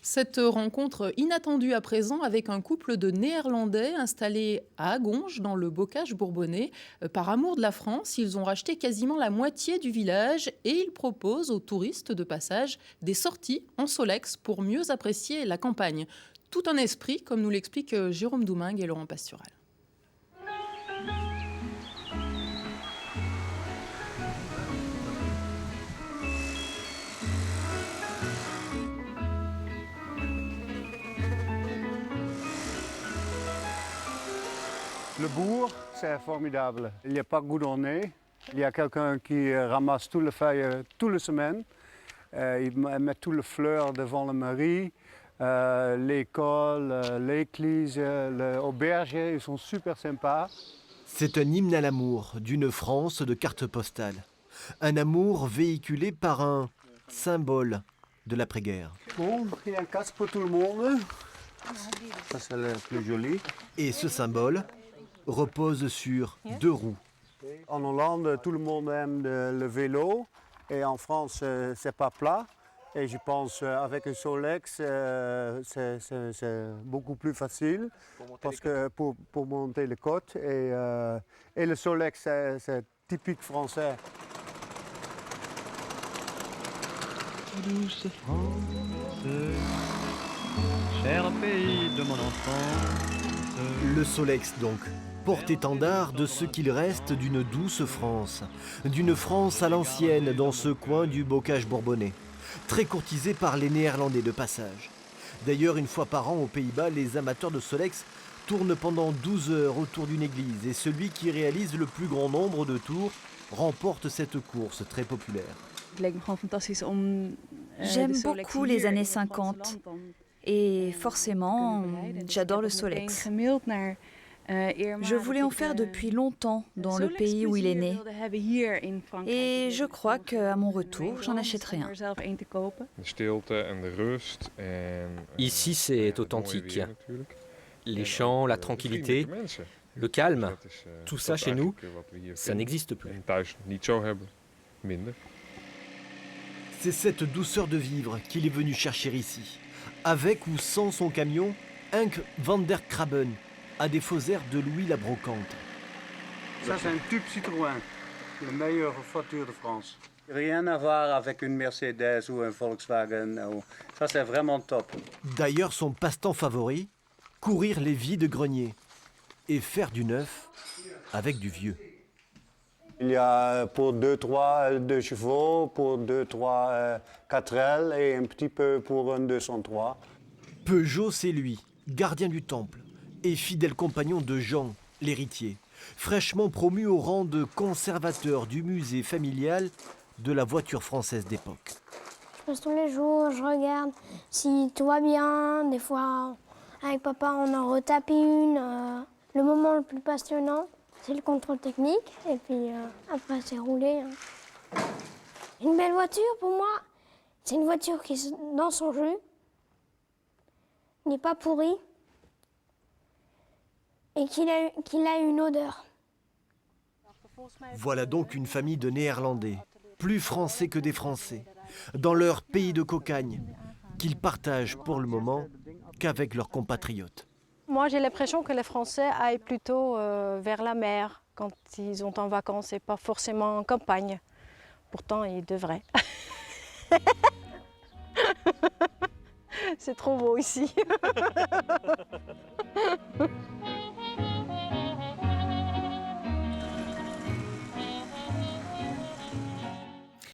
Cette rencontre inattendue à présent avec un couple de Néerlandais installés à Agonge, dans le Bocage bourbonnais. Par amour de la France, ils ont racheté quasiment la moitié du village et ils proposent aux touristes de passage des sorties en Solex pour mieux apprécier la campagne. Tout un esprit, comme nous l'expliquent Jérôme Doumingue et Laurent Pastural. Le bourg, c'est formidable. Il n'y a pas de goudronné. Il y a quelqu'un qui ramasse toutes les feuilles toutes les semaines. Il met toutes les fleurs devant la mairie, l'école, l'église, l'auberge. Ils sont super sympas. C'est un hymne à l'amour d'une France de cartes postales. Un amour véhiculé par un symbole de l'après-guerre. Bon, il y a un casque pour tout le monde. Ça, c'est le plus joli. Et ce symbole repose sur deux roues. En Hollande, tout le monde aime le vélo. Et en France, c'est pas plat. Et je pense avec un Solex, c'est beaucoup plus facile parce que pour monter les côtes. Et le Solex, c'est typique français. Douce France, cher pays de mon enfance. Le Solex donc, porte-étendard de ce qu'il reste d'une douce France. D'une France à l'ancienne dans ce coin du Bocage bourbonnais. Très courtisé par les Néerlandais de passage. D'ailleurs, une fois par an aux Pays-Bas, les amateurs de Solex tournent pendant 12 heures autour d'une église et celui qui réalise le plus grand nombre de tours remporte cette course très populaire. J'aime beaucoup les années 50 et forcément, j'adore le Solex. Je voulais en faire depuis longtemps dans le pays où il est né. Et je crois qu'à mon retour, j'en achèterai un. Ici, c'est authentique. Les champs, la tranquillité, le calme, tout ça chez nous, ça n'existe plus. C'est cette douceur de vivre qu'il est venu chercher ici. Avec ou sans son camion, Henk van der Krabben a des faux airs de Louis la Brocante. Ça, c'est un tube Citroën, la meilleure voiture de France. Rien à voir avec une Mercedes ou un Volkswagen. Ça, c'est vraiment top. D'ailleurs, son passe-temps favori, courir les vides greniers et faire du neuf avec du vieux. Il y a pour 2 chevaux, pour 4L et un petit peu pour un 203. Peugeot, c'est lui, gardien du temple et fidèle compagnon de Jean, l'héritier, fraîchement promu au rang de conservateur du musée familial de la voiture française d'époque. Je passe tous les jours, je regarde si tout va bien. Des fois, avec papa, on en retape une. Le moment le plus passionnant, c'est le contrôle technique. Et puis après, c'est rouler. Une belle voiture, pour moi, c'est une voiture qui est dans son jus, n'est pas pourrie et qu'il a une odeur. Voilà donc une famille de Néerlandais, plus français que des Français, dans leur pays de cocagne, qu'ils partagent pour le moment qu'avec leurs compatriotes. Moi, j'ai l'impression que les Français aillent plutôt vers la mer quand ils sont en vacances et pas forcément en campagne. Pourtant, ils devraient. C'est trop beau ici.